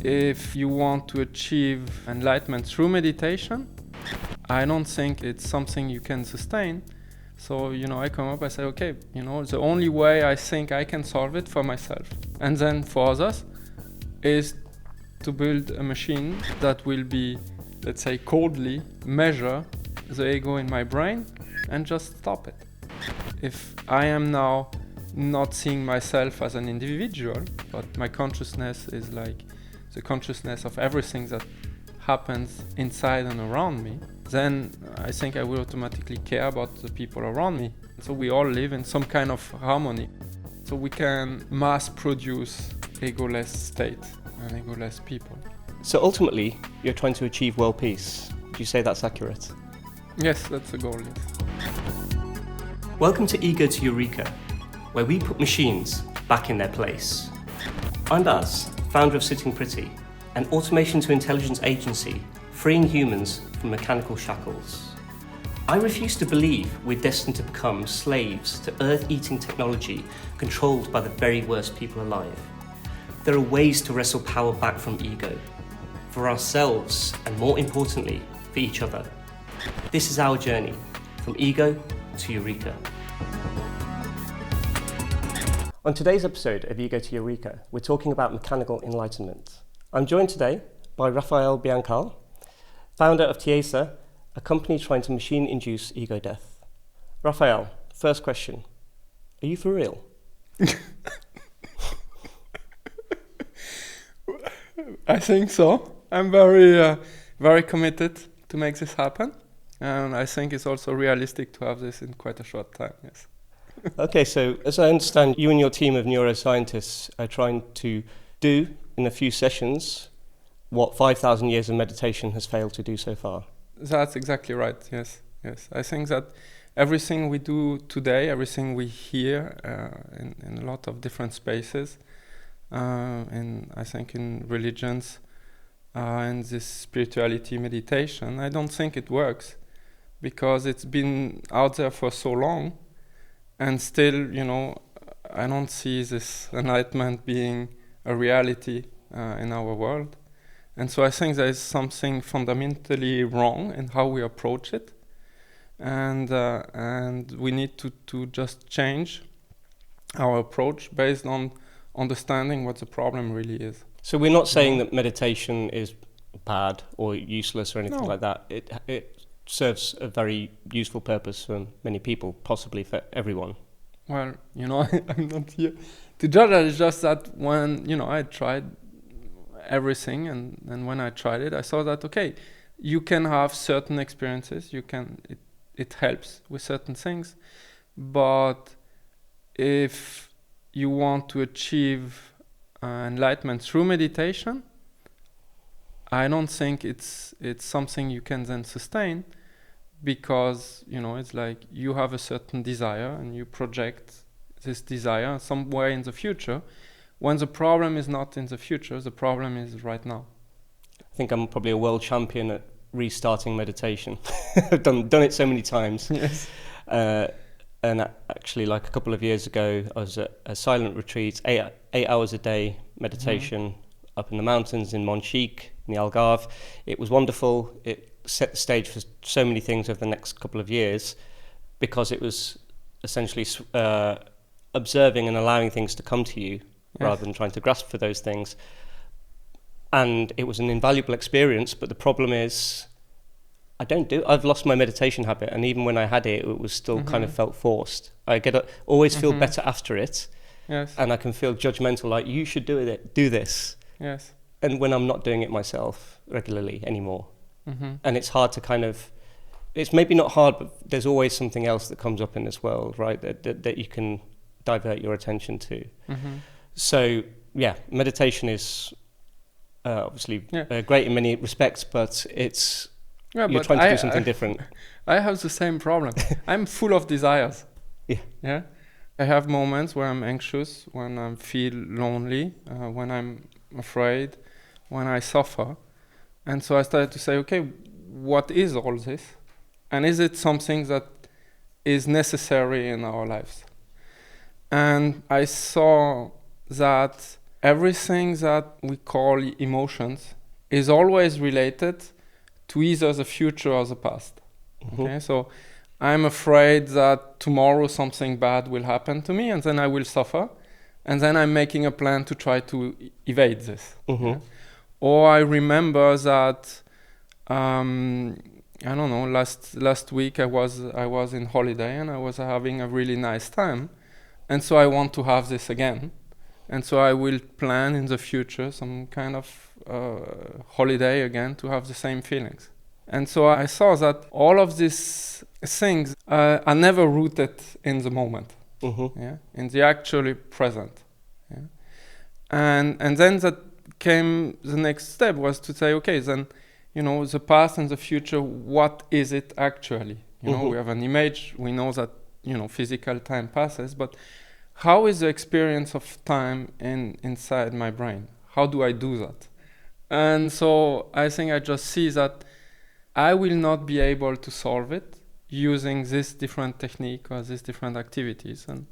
if you want to achieve enlightenment through meditation, I don't think it's something you can sustain. So, I come up, I say, okay, the only way I think I can solve it for myself and then for others is to build a machine that will be, let's say, coldly measure the ego in my brain and just stop it. If I am now not seeing myself as an individual, but my consciousness is like the consciousness of everything that happens inside and around me, then I think I will automatically care about the people around me. So we all live in some kind of harmony. So we can mass produce egoless state and egoless people. So ultimately, you're trying to achieve world peace. Would you say that's accurate? Yes, that's the goal, yes. Welcome to Ego to Eureka, where we put machines back in their place. I'm Baz, founder of Sitting Pretty, an automation to intelligence agency freeing humans from mechanical shackles. I refuse to believe we're destined to become slaves to earth-eating technology controlled by the very worst people alive. There are ways to wrestle power back from ego, for ourselves and more importantly, for each other. This is our journey, from ego to Eureka. On today's episode of Ego to Eureka, we're talking about mechanical enlightenment. I'm joined today by Raphael Biancale, founder of TIESA, a company trying to machine-induce ego death. Raphael, first question. Are you for real? I think so. I'm very committed to make this happen. And I think it's also realistic to have this in quite a short time, yes. Okay, so as I understand, you and your team of neuroscientists are trying to do in a few sessions what 5,000 years of meditation has failed to do so far. That's exactly right, yes. I think that everything we do today, everything we hear in a lot of different spaces, and I think in religions and this spirituality meditation, I don't think it works because it's been out there for so long, and still, I don't see this enlightenment being a reality in our world. And so I think there is something fundamentally wrong in how we approach it, and we need to just change our approach based on understanding what the problem really is. So we're not saying that meditation is bad or useless or anything No. like that. It serves a very useful purpose for many people, possibly for everyone. Well, I'm not here to judge that. It's just that when, I tried everything, and when I tried it, I saw that, okay, you can have certain experiences, it helps with certain things, but if you want to achieve enlightenment through meditation, I don't think it's something you can then sustain, because it's like you have a certain desire and you project this desire somewhere in the future, when the problem is not in the future, the problem is right now. I think I'm probably a world champion at restarting meditation. I've done it so many times. Yes. And actually, like a couple of years ago, I was at a silent retreat, 8 hours a day meditation up in the mountains in Monchique, in the Algarve. It was wonderful. It set the stage for so many things over the next couple of years, because it was essentially observing and allowing things to come to you, rather than trying to grasp for those things. And it was an invaluable experience, but the problem is I've lost my meditation habit, and even when I had it, it was still kind of felt forced. I always feel better after it, and I can feel judgmental, like you should do this. Yes. And when I'm not doing it myself regularly anymore. And it's hard to it's maybe not hard, but there's always something else that comes up in this world, right, that you can divert your attention to. So, meditation is obviously great in many respects, but you're trying to do something different. I have the same problem. I'm full of desires. Yeah. I have moments where I'm anxious, when I feel lonely, when I'm afraid, when I suffer. And so I started to say, okay, what is all this? And is it something that is necessary in our lives? And I saw that everything that we call emotions is always related to either the future or the past. Okay, so I'm afraid that tomorrow something bad will happen to me and then I will suffer. And then I'm making a plan to try to evade this. Yeah? Or I remember that, I don't know, last week I was in holiday and I was having a really nice time. And so I want to have this again. And so I will plan in the future some kind of holiday again to have the same feelings. And so I saw that all of these things are never rooted in the moment, yeah, in the actually present. Yeah? And then that came, the next step was to say, okay, then, you know, the past and the future, what is it actually? You know, we have an image, we know that, you know, physical time passes, but how is the experience of time inside my brain? How do I do that? And so I think I just see that I will not be able to solve it using this different technique or these different activities. And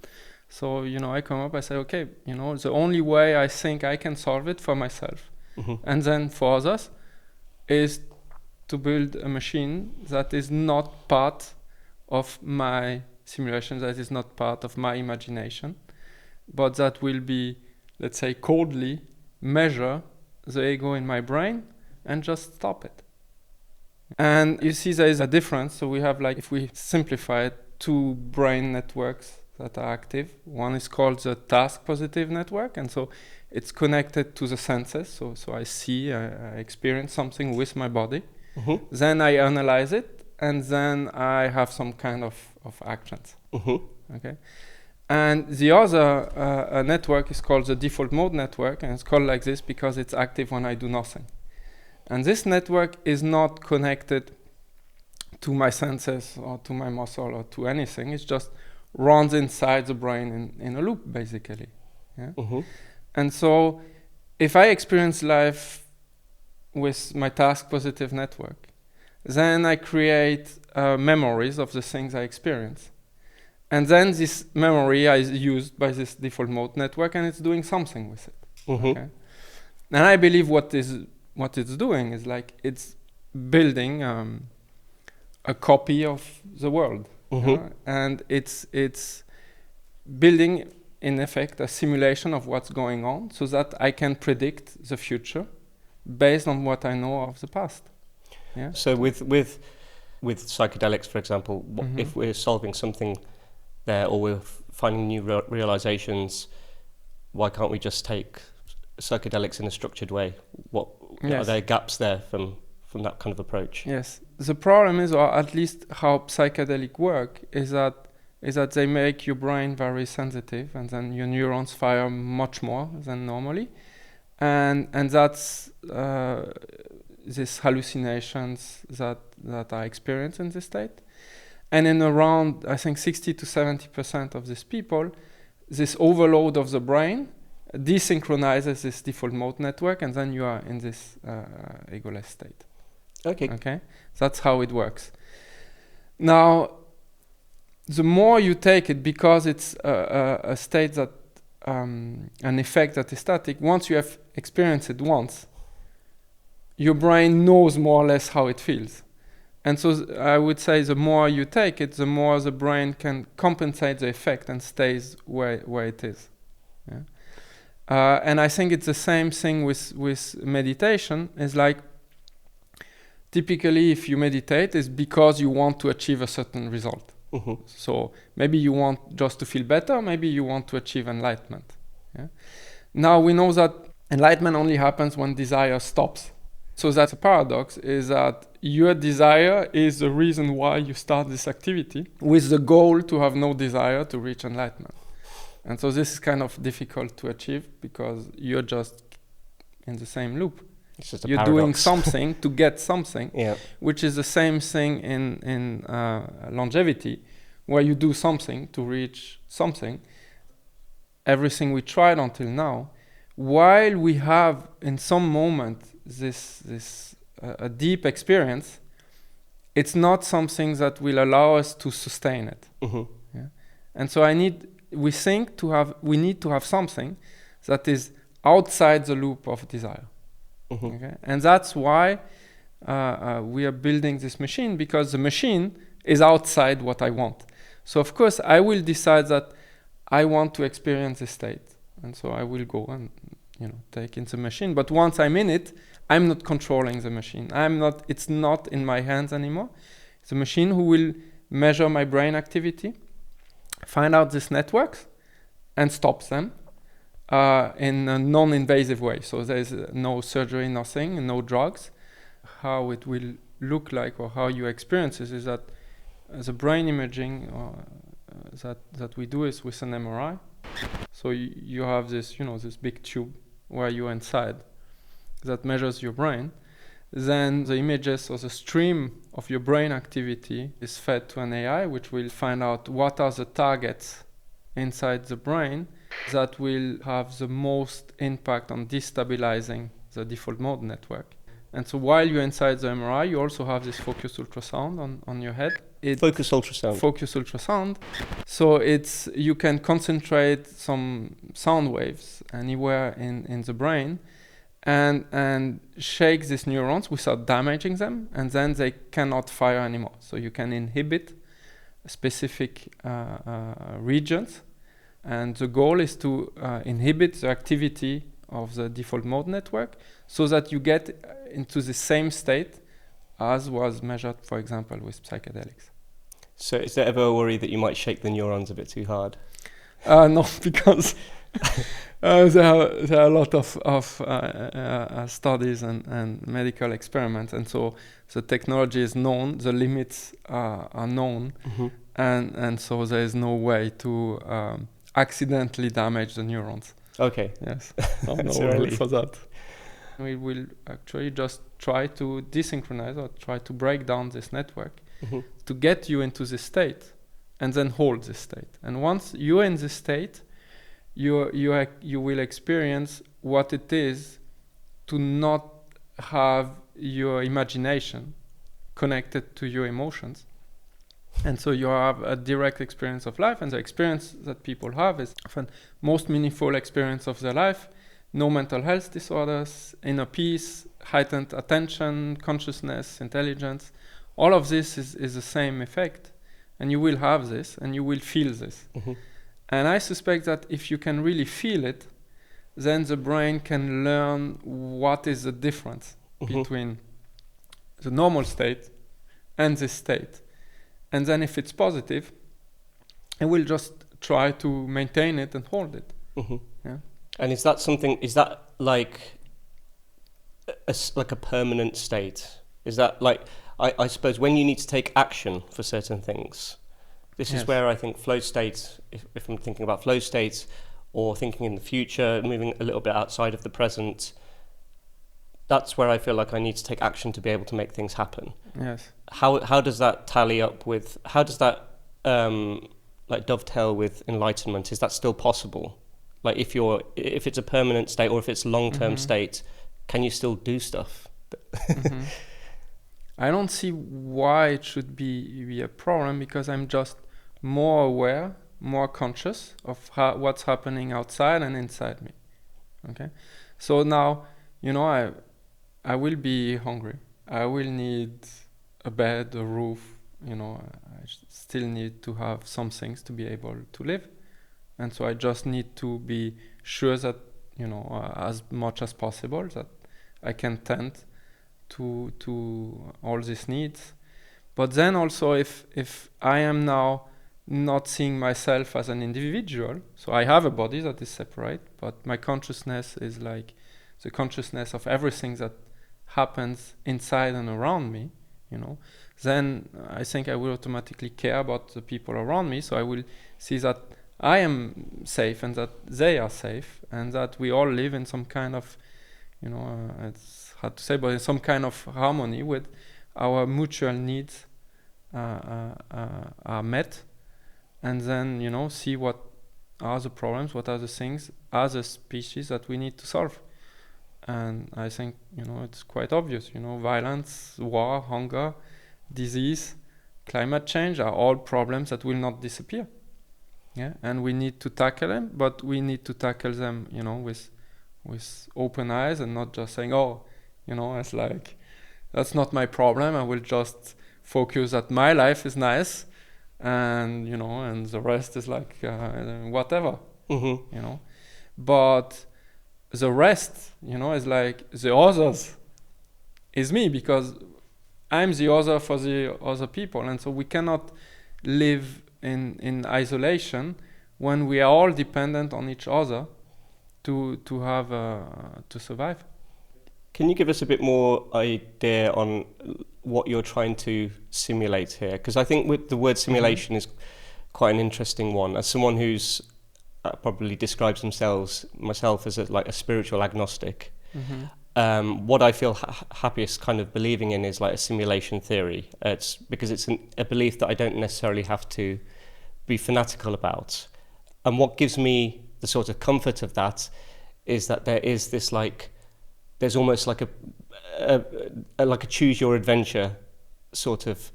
so, you know, I come up, I say, okay, you know, the only way I think I can solve it for myself and then for others is to build a machine that is not part of my simulation, that is not part of my imagination, but that will be, let's say, coldly measure the ego in my brain and just stop it. And you see there is a difference. So we have, like, if we simplify it, two brain networks that are active. One is called the task positive network, and so it's connected to the senses. So I see, I experience something with my body. Then I analyze it, and then I have some kind of actions. Okay. And the other network is called the default mode network, and it's called like this because it's active when I do nothing. And this network is not connected to my senses or to my muscle or to anything. It just runs inside the brain in a loop, basically. Yeah? And so if I experience life with my task positive network, then I create memories of the things I experience. And then this memory is used by this default mode network, and it's doing something with it. Okay? And I believe what it's doing is, like, it's building a copy of the world. And it's building, in effect, a simulation of what's going on so that I can predict the future based on what I know of the past. Yeah? So with psychedelics, for example, if we're solving something there, or we're finding new realizations, why can't we just take psychedelics in a structured way? Are there gaps there from that kind of approach? Yes. The problem is, or at least how psychedelic work, is that they make your brain very sensitive, and then your neurons fire much more than normally, and that's these hallucinations that are experienced in this state. And in around, I think, 60 to 70% of these people, this overload of the brain desynchronizes this default mode network, and then you are in this egoless state. Okay? That's how it works. Now, the more you take it, because it's a state that, an effect that is static, once you have experienced it once, your brain knows more or less how it feels. And so I would say the more you take it, the more the brain can compensate the effect and stays where it is. Yeah? And I think it's the same thing with meditation. It's like, typically if you meditate, it's because you want to achieve a certain result. So maybe you want just to feel better, maybe you want to achieve enlightenment. Yeah? Now we know that enlightenment only happens when desire stops. So that's a paradox, is that your desire is the reason why you start this activity, with the goal to have no desire to reach enlightenment. And so this is kind of difficult to achieve because you're just in the same loop. It's just a you're paradox. doing something to get something, Yeah. which is the same thing in longevity, where you do something to reach something. Everything we tried until now, while we have in some moment this a deep experience, it's not something that will allow us to sustain it. Yeah? And so we need to have something that is outside the loop of desire. Mhm. Okay? And that's why we are building this machine, because the machine is outside what I want. So of course I will decide that I want to experience this state, and so I will go and take in the machine. But once I'm in it, I'm not controlling the machine. It's not in my hands anymore. It's a machine who will measure my brain activity, find out these networks, and stops them in a non-invasive way. So there's no surgery, nothing, no drugs. How it will look like, or how you experience it, is that the brain imaging that we do is with an MRI. So you have this, this big tube where you're inside that measures your brain. Then the images or the stream of your brain activity is fed to an AI, which will find out what are the targets inside the brain that will have the most impact on destabilizing the default mode network. And so while you're inside the MRI, you also have this focused ultrasound on your head. Focus ultrasound. Focus ultrasound. So you can concentrate some sound waves anywhere in the brain and shake these neurons without damaging them, and then they cannot fire anymore. So you can inhibit specific regions, and the goal is to inhibit the activity of the default mode network so that you get into the same state as was measured, for example, with psychedelics. So is there ever a worry that you might shake the neurons a bit too hard? No, because there are a lot of studies and medical experiments, and so the technology is known, the limits are known, Mm-hmm. and so there is no way to accidentally damage the neurons. Okay. Yes, no So rule relief. for that. We will actually just try to desynchronize or try to break down this network Mm-hmm. to get you into this state, and then hold this state. And once you're in this state, you will experience what it is to not have your imagination connected to your emotions. And so you have a direct experience of life, and the experience that people have is often most meaningful experience of their life. No mental health disorders, inner peace, heightened attention, consciousness, intelligence. All of this is the same effect, and you will have this, and you will feel this. Mm-hmm. And I suspect that if you can really feel it, then the brain can learn what is the difference Mm-hmm. between the normal state and this state. And then if it's positive, it will just try to maintain it and hold it. Mm-hmm. Yeah. And is that like a permanent state? Is that like, I suppose when you need to take action for certain things, this Yes. is where I think flow states, if I'm thinking about flow states or thinking in the future, moving a little bit outside of the present, that's where I feel like I need to take action to be able to make things happen. Yes. How does that tally up with, how does that like dovetail with enlightenment? Is that still possible? Like if it's a permanent state or if it's a long-term Mhm. state, can you still do stuff? Mhm. I don't see why it should be a problem, because I'm just more aware, more conscious of what's happening outside and inside me. Okay, so now I will be hungry. I will need a bed, a roof. I still need to have some things to be able to live, and so I just need to be sure that as much as possible that I can tend to all these needs. But then also if I am now not seeing myself as an individual, so I have a body that is separate, but my consciousness is like the consciousness of everything that happens inside and around me, then I think I will automatically care about the people around me. So I will see that I am safe and that they are safe, and that we all live in some kind of it's hard to say, but in some kind of harmony with our mutual needs are met, and then see what are the problems, what are the things as a species that we need to solve. And I think it's quite obvious. Violence, war, hunger, disease, climate change are all problems that will not disappear. Yeah, and we need to tackle them, but we need to tackle them with with open eyes and not just saying, oh, it's like, that's not my problem. I will just focus that my life is nice, and and the rest is like whatever. But the rest, is like the others is me, because I'm the other for the other people, and so we cannot live in isolation when we are all dependent on each other to have to survive. Can you give us a bit more idea on what you're trying to simulate here? Because I think with the word simulation is quite an interesting one. As someone who's probably describes myself as a spiritual agnostic, what I feel happiest kind of believing in is like a simulation theory. It's because it's a belief that I don't necessarily have to be fanatical about. And what gives me the sort of comfort of that is that there is this there's almost like a choose your adventure sort of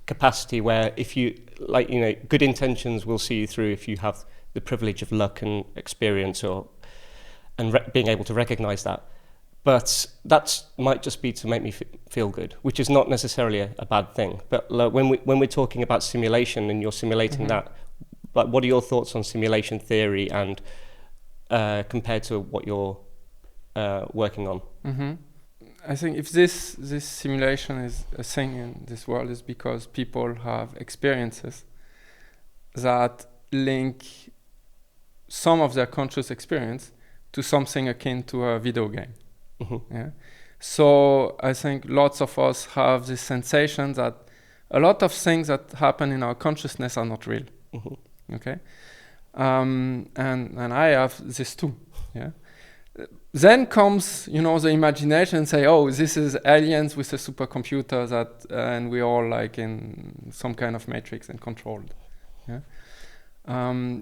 capacity, where if you good intentions will see you through if you have the privilege of luck and experience being able to recognize that. But that might just be to make me feel good, which is not necessarily a bad thing. But when we're talking about simulation and you're simulating that, what are your thoughts on simulation theory and compared to what you're working on? I think if this simulation is a thing in this world, is because people have experiences that link some of their conscious experience to something akin to a video game. Yeah. So I think lots of us have this sensation that a lot of things that happen in our consciousness are not real. Okay. And I have this too. Yeah. Then comes, the imagination and say, oh, this is aliens with a supercomputer and we're all like in some kind of matrix and controlled. Yeah.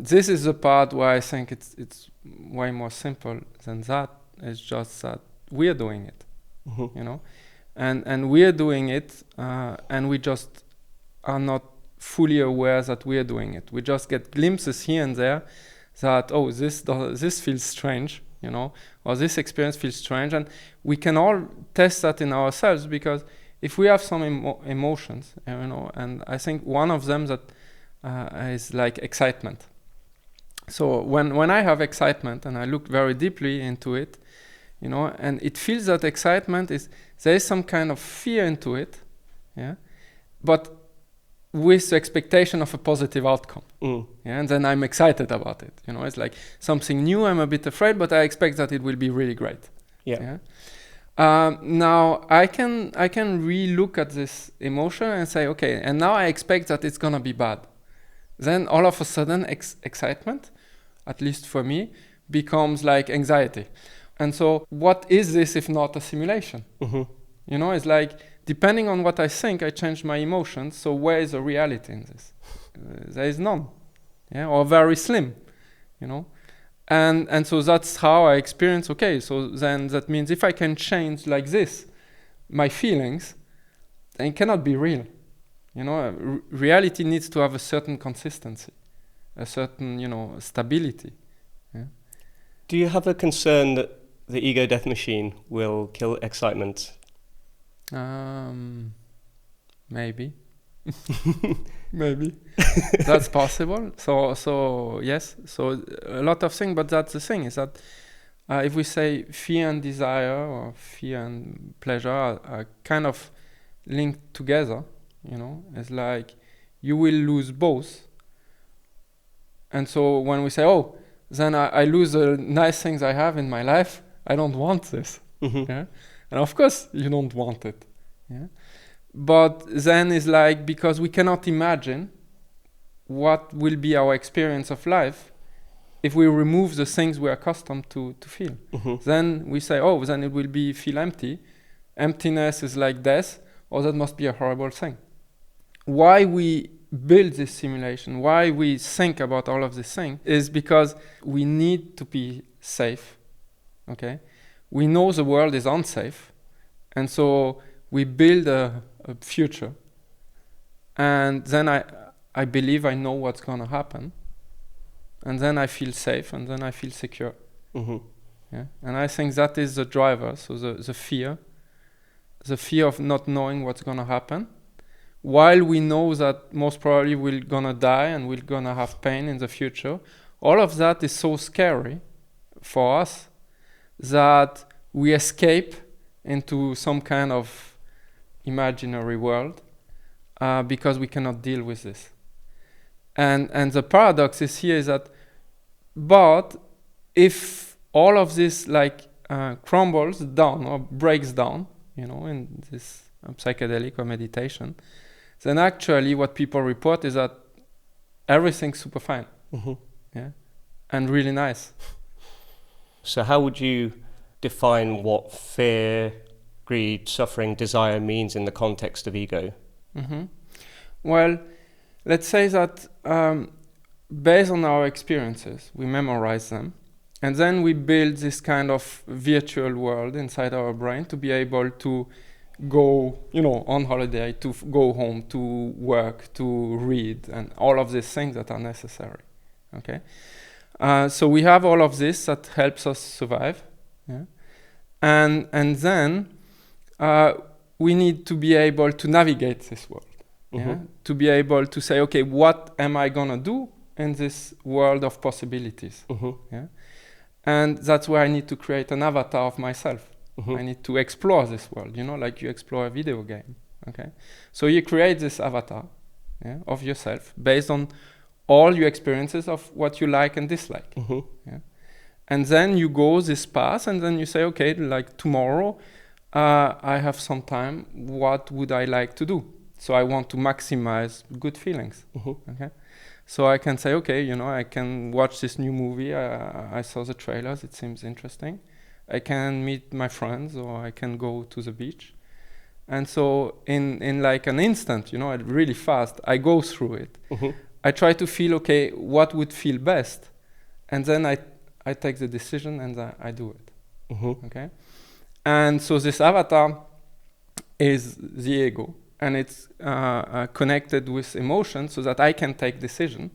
This is the part where I think it's way more simple than that. It's just that we're doing it, and we're doing it, and we just are not fully aware that we're doing it. We just get glimpses here and there that, oh, this feels strange, or this experience feels strange, and we can all test that in ourselves, because if we have some emotions, and I think one of them that is like excitement. So when I have excitement and I look very deeply into it, and it feels that excitement there is some kind of fear into it, yeah, but with the expectation of a positive outcome. Yeah, and then I'm excited about it. It's like something new. I'm a bit afraid, but I expect that it will be really great. Yeah. Now I can re-look at this emotion and say, okay, and now I expect that it's gonna be bad. Then all of a sudden, excitement, at least for me, becomes like anxiety. And so what is this if not a simulation? It's like, depending on what I think, I change my emotions. So where is the reality in this? There is none, or very slim, And so that's how I experience, okay, so then that means if I can change like this, my feelings, then it cannot be real. Reality needs to have a certain consistency, a certain, stability. Yeah? Do you have a concern that the ego death machine will kill excitement? Maybe. Maybe. That's possible. So yes. So a lot of things, but that's the thing, is that if we say fear and desire or fear and pleasure are kind of linked together, it's like you will lose both. And so when we say, oh, then I lose the nice things I have in my life, I don't want this. Yeah? And of course you don't want it. Yeah? But then it's like, because we cannot imagine what will be our experience of life if we remove the things we're accustomed to feel. Then we say, oh, then it will feel empty. Emptiness is like death, or that must be a horrible thing. Why we build this simulation, why we think about all of this thing, is because we need to be safe. Okay, we know the world is unsafe, and so we build a future. And then I believe I know what's gonna happen, and then I feel safe, and then I feel secure. Yeah, and I think that is the driver. So the fear of not knowing what's gonna happen, while we know that most probably we're gonna die and we're gonna have pain in the future. All of that is so scary for us that we escape into some kind of imaginary world because we cannot deal with this. And the paradox is here is that, but if all of this crumbles down or breaks down, in this psychedelic or meditation, then actually what people report is that everything's super fine, yeah, and really nice. So how would you define what fear, greed, suffering, desire means in the context of ego? Well, let's say that based on our experiences, we memorize them, and then we build this kind of virtual world inside our brain to be able to go, on holiday, to go home, to work, to read, and all of these things that are necessary. Okay, so we have all of this that helps us survive, yeah? and then we need to be able to navigate this world, yeah? To be able to say, okay, what am I gonna do in this world of possibilities? Yeah? And that's where I need to create an avatar of myself. I need to explore this world, like you explore a video game. Okay, so you create this avatar, yeah, of yourself based on all your experiences of what you like and dislike. Yeah? And then you go this path, and then you say, okay, like tomorrow, I have some time. What would I like to do? So I want to maximize good feelings. Okay, so I can say, okay, I can watch this new movie. I saw the trailers. It seems interesting. I can meet my friends, or I can go to the beach. And so in like an instant, really fast, I go through it. I try to feel, okay, what would feel best? And then I take the decision and I do it. Okay? And so this avatar is the ego, and it's connected with emotion so that I can take decision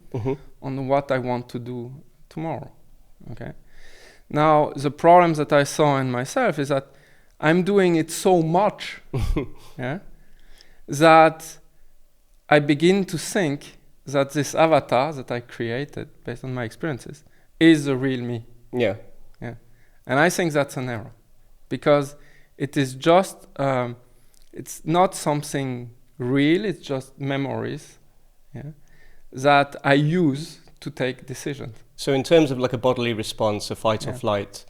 on what I want to do tomorrow. Okay? Now, the problem that I saw in myself is that I'm doing it so much yeah, that I begin to think that this avatar that I created based on my experiences is the real me. Yeah. Yeah. And I think that's an error, because it is just, it's not something real, it's just memories, yeah, that I use to take decisions. So in terms of like a bodily response, a fight or flight,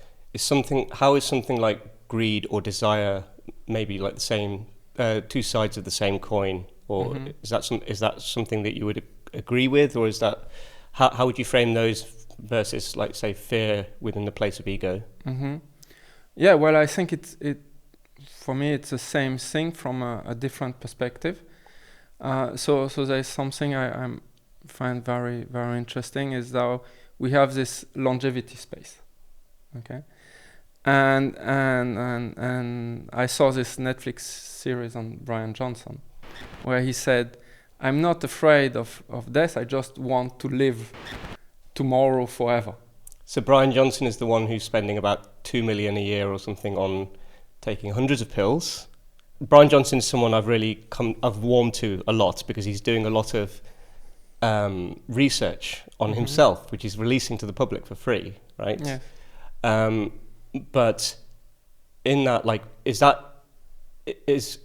how is something like greed or desire maybe like the same, two sides of the same coin? Or is that something that you would agree with? Or is that, how would you frame those versus like say fear within the place of ego? Yeah, well, I think for me it's the same thing from a different perspective. So there's something I find very, very interesting is how we have this longevity space, okay? And I saw this Netflix series on Brian Johnson, where he said, I'm not afraid of death, I just want to live tomorrow forever. So Brian Johnson is the one who's spending about 2 million a year or something on taking hundreds of pills. Brian Johnson is someone I've warmed to a lot because he's doing a lot of research on himself, which he's releasing to the public for free, right? Yeah. But in that,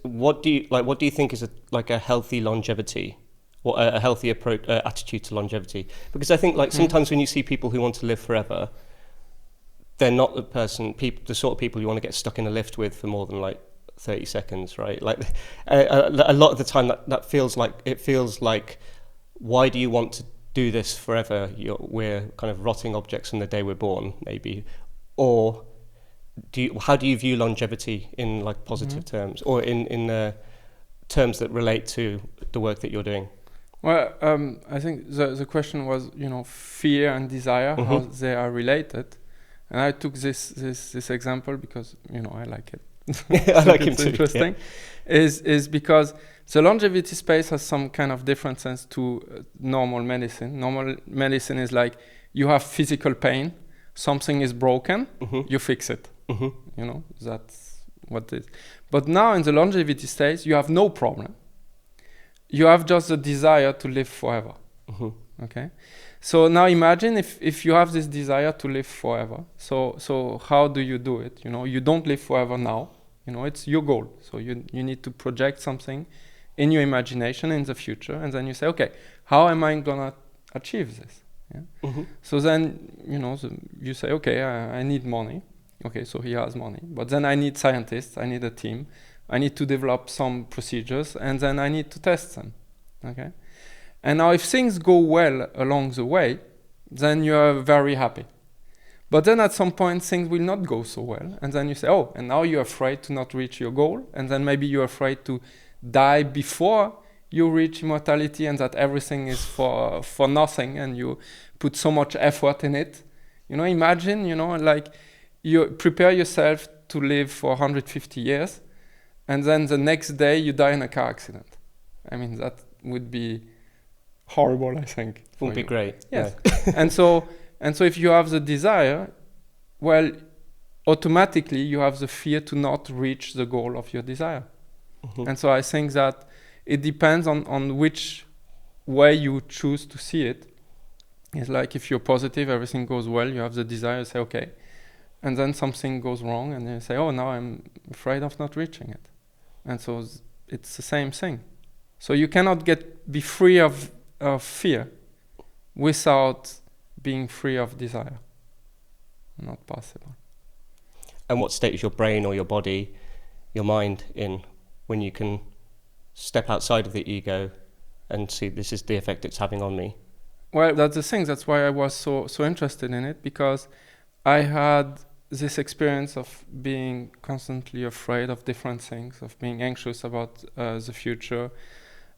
what do you think is a healthy longevity, or a healthy approach, attitude to longevity? Because I think sometimes when you see people who want to live forever, they're not the sort of people you want to get stuck in a lift with for more than 30 seconds, right? Like a lot of the time that feels like, why do you want to do this forever? We're kind of rotting objects from the day we're born, maybe. Or how do you view longevity in positive terms, or in terms that relate to the work that you're doing? Well, I think the question was, fear and desire, how they are related. And I took this example because, I like it. I like him it's too. Interesting, yeah. is because the longevity space has some kind of different sense to normal medicine. Normal medicine is like you have physical pain, something is broken, you fix it. You know, that's what it is. But now in the longevity stage, you have no problem. You have just the desire to live forever. Okay? So now imagine if you have this desire to live forever. So how do you do it? You know, you don't live forever now. You know, it's your goal. So you need to project something in your imagination in the future, and then you say, okay, how am I gonna achieve this? Yeah? So then, you know, you say, okay, I need money. Okay, so he has money. But then I need scientists, I need a team, I need to develop some procedures, and then I need to test them. Okay? And now if things go well along the way, then you are very happy. But then at some point things will not go so well, and then you say, oh, and now you're afraid to not reach your goal, and then maybe you're afraid to die before you reach immortality, and that everything is for nothing, and you put so much effort in it. You know, imagine, you know, like you prepare yourself to live for 150 years, and then the next day you die in a car accident. I mean, that would be horrible, I think. Would be great. Yes. No. and so if you have the desire, well, automatically you have the fear to not reach the goal of your desire. And so I think that it depends on which way you choose to see it. It's like if you're positive, everything goes well, you have the desire to say, okay. And then something goes wrong, and you say, oh, now I'm afraid of not reaching it. And so it's the same thing. So you cannot be free of fear without being free of desire. Not possible. And what state is your brain or your body, your mind in when you can step outside of the ego and see this is the effect it's having on me? Well, that's the thing. That's why I was so interested in it, because I had this experience of being constantly afraid of different things, of being anxious about the future,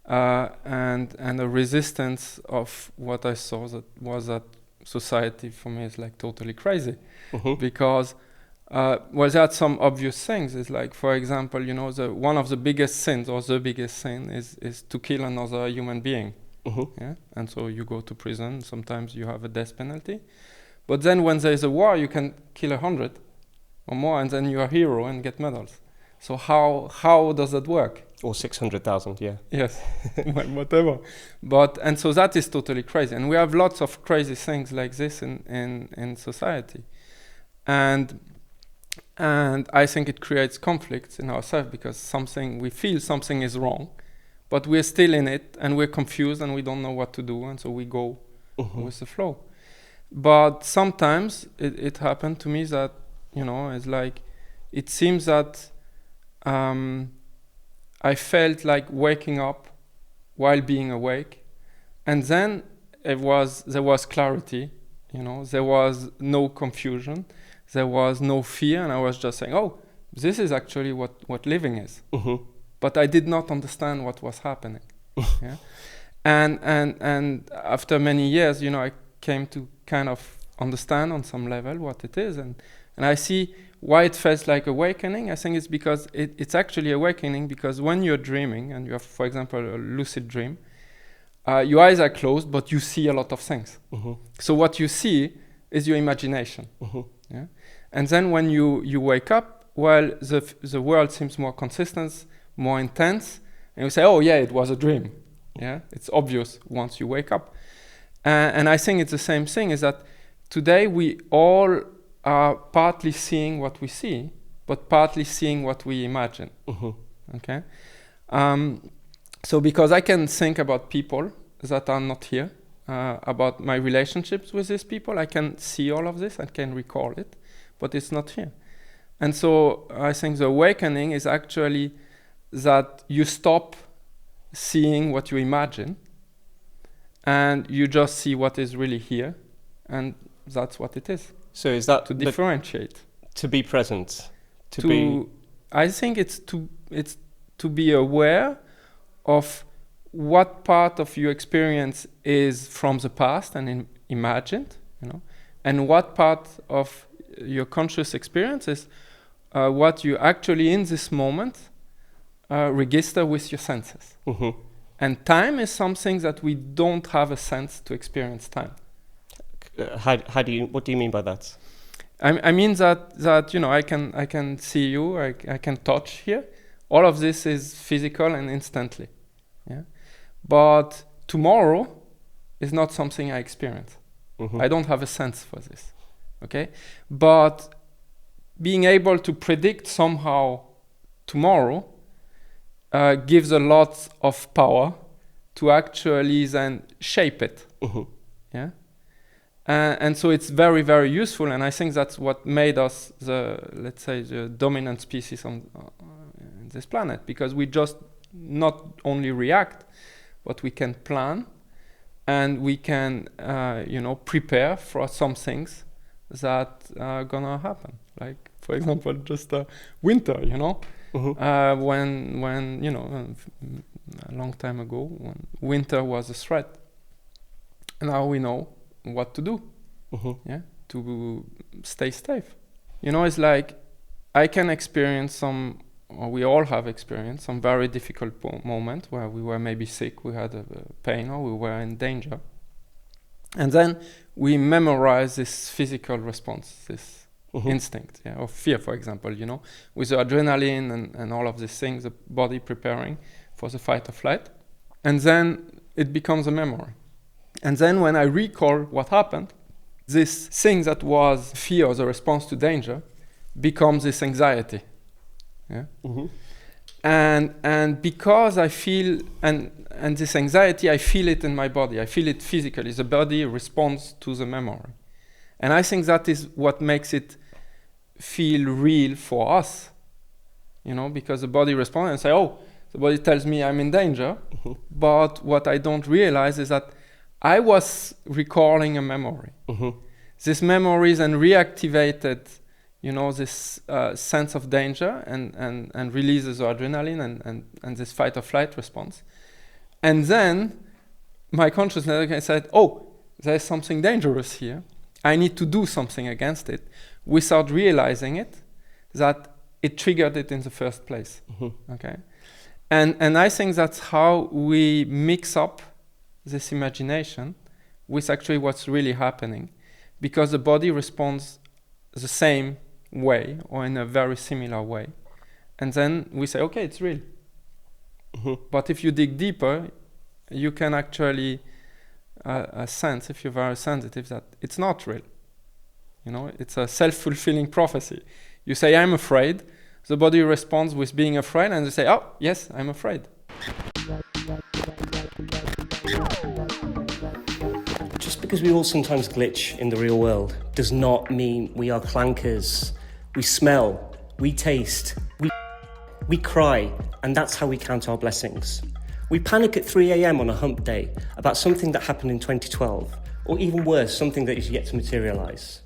and a resistance of what I saw that society for me is like totally crazy, because well, there are some obvious things. It's like, for example, you know, one of the biggest sins, or the biggest sin, is to kill another human being. Yeah, and so you go to prison. Sometimes you have a death penalty, but then when there is a war, you can kill 100 or more, and then you're a hero and get medals. So how does that work? Or 600,000, yeah. Yes, well, whatever. And so that is totally crazy, and we have lots of crazy things like this in society, and I think it creates conflicts in ourselves, because we feel something is wrong, but we're still in it, and we're confused, and we don't know what to do, and so we go with the flow. But sometimes it happened to me that, you know, it's like, it seems that I felt like waking up while being awake, and then there was clarity, you know, there was no confusion, there was no fear, and I was just saying, oh, this is actually what living is. But I did not understand what was happening. Yeah? And after many years, you know, I came to kind of understand on some level what it is, and I see why it feels like awakening. I think it's because it's actually awakening, because when you're dreaming and you have, for example, a lucid dream, your eyes are closed, but you see a lot of things. So what you see is your imagination. Yeah? And then when you wake up, well, the world seems more consistent, more intense, and you say, oh yeah, it was a dream. Yeah, it's obvious once you wake up. And I think it's the same thing, is that today we all are partly seeing what we see, but partly seeing what we imagine. Okay? So because I can think about people that are not here, about my relationships with these people, I can see all of this, I can recall it, but it's not here. And so I think the awakening is actually that you stop seeing what you imagine, and you just see what is really here, and that's what it is. So is that to differentiate? To be present, I think it's to be aware of what part of your experience is from the past and imagined, you know, and what part of your conscious experience is what you actually in this moment register with your senses. And time is something that we don't have a sense to experience time. What do you mean by that? I mean that you know, I can see you, I can touch here. All of this is physical and instantly. Yeah. But tomorrow is not something I experience. Mm-hmm. I don't have a sense for this. Okay? But being able to predict somehow tomorrow gives a lot of power to actually then shape it. Mm-hmm. Yeah. And so it's very, very useful, and I think that's what made us let's say, the dominant species on this planet, because we just not only react, but we can plan, and we can, prepare for some things that are gonna happen. Like, for example, just winter. Mm-hmm. When a long time ago, when winter was a threat, now we know what to do. Mm-hmm. Yeah, to stay safe. It's like I can experience or we all have experienced some very difficult moment where we were maybe sick, we had a pain, or we were in danger, and then we memorize this physical response, this Mm-hmm. instinct, of fear, for example. With the adrenaline and all of these things, the body preparing for the fight or flight, and then it becomes a memory. And then when I recall what happened, this thing that was fear, or the response to danger, becomes this anxiety. Yeah. Mm-hmm. And because I feel and this anxiety, I feel it in my body. I feel it physically. The body responds to the memory. And I think that is what makes it feel real for us. Because the body responds and say, oh, the body tells me I'm in danger. Mm-hmm. But what I don't realize is that I was recalling a memory. Mm-hmm. This memory then reactivated, this sense of danger and releases the adrenaline and this fight or flight response. And then my consciousness said, oh, there's something dangerous here. I need to do something against it, without realizing that it triggered it in the first place. Mm-hmm. Okay? And I think that's how we mix up this imagination with actually what's really happening, because the body responds the same way or in a very similar way, and then we say, okay, it's real. Mm-hmm. But if you dig deeper, you can actually sense, if you're very sensitive, that it's not real. It's a self-fulfilling prophecy. You say, I'm afraid, the body responds with being afraid, and you say, oh, yes, I'm afraid. Just because we all sometimes glitch in the real world does not mean we are clankers. We smell, we taste, we cry, and that's how we count our blessings. We panic at 3 a.m. on a hump day about something that happened in 2012, or even worse, something that is yet to materialise.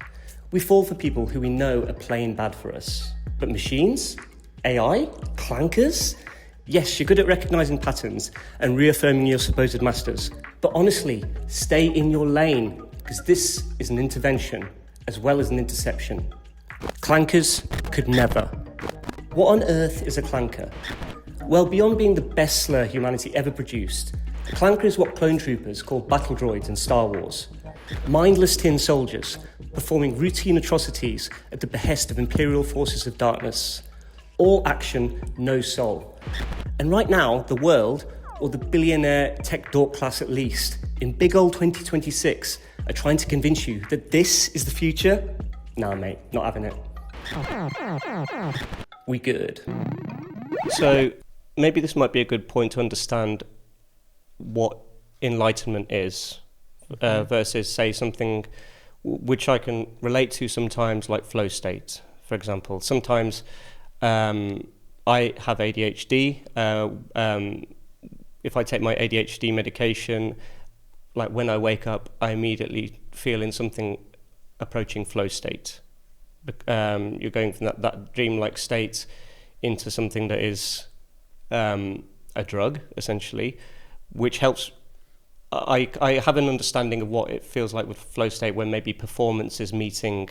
We fall for people who we know are playing bad for us. But machines? AI? Clankers? Yes, you're good at recognising patterns and reaffirming your supposed masters. But honestly, stay in your lane, because this is an intervention as well as an interception. Clankers could never. What on earth is a clanker? Well, beyond being the best slur humanity ever produced, a clanker is what clone troopers call battle droids in Star Wars. Mindless tin soldiers performing routine atrocities at the behest of Imperial forces of darkness. All action, no soul. And right now, the world, or the billionaire tech dork class at least, in big old 2026, are trying to convince you that this is the future? Nah, mate, not having it. We good. So maybe this might be a good point to understand what enlightenment is, versus, say, something which I can relate to sometimes, like flow state, for example. Sometimes I have ADHD. If I take my ADHD medication, like when I wake up, I immediately feel in something approaching flow state. You're going from that dreamlike state into something that is a drug, essentially, which helps. I have an understanding of what it feels like with flow state when maybe performance is meeting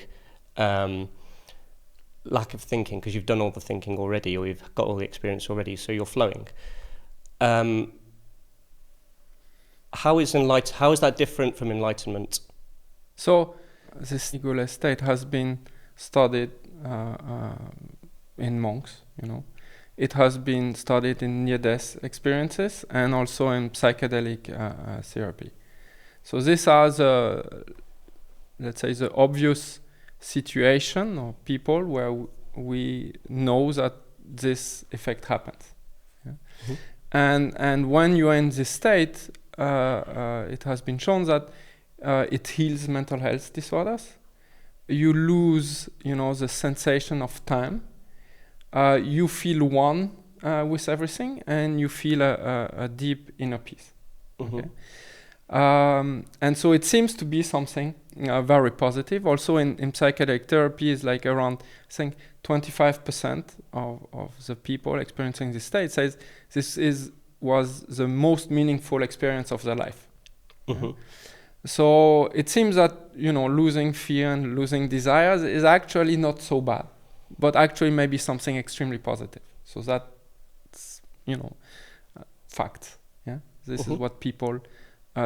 lack of thinking, because you've done all the thinking already, or you've got all the experience already, so you're flowing. How is that different from enlightenment? So this egoless state has been studied in monks, It has been studied in near-death experiences and also in psychedelic therapy. So these are let's say, the obvious situation or people where we know that this effect happens. Yeah? And when you are in this state, it has been shown that it heals mental health disorders. You lose, the sensation of time. You feel one with everything, and you feel a deep inner peace. Okay? And so it seems to be something very positive. Also in psychedelic therapy is like around, I think, 25% of the people experiencing this state says this was the most meaningful experience of their life. Yeah? So it seems that, losing fear and losing desires is actually not so bad, but actually maybe something extremely positive. So that's, fact. Yeah, this is what people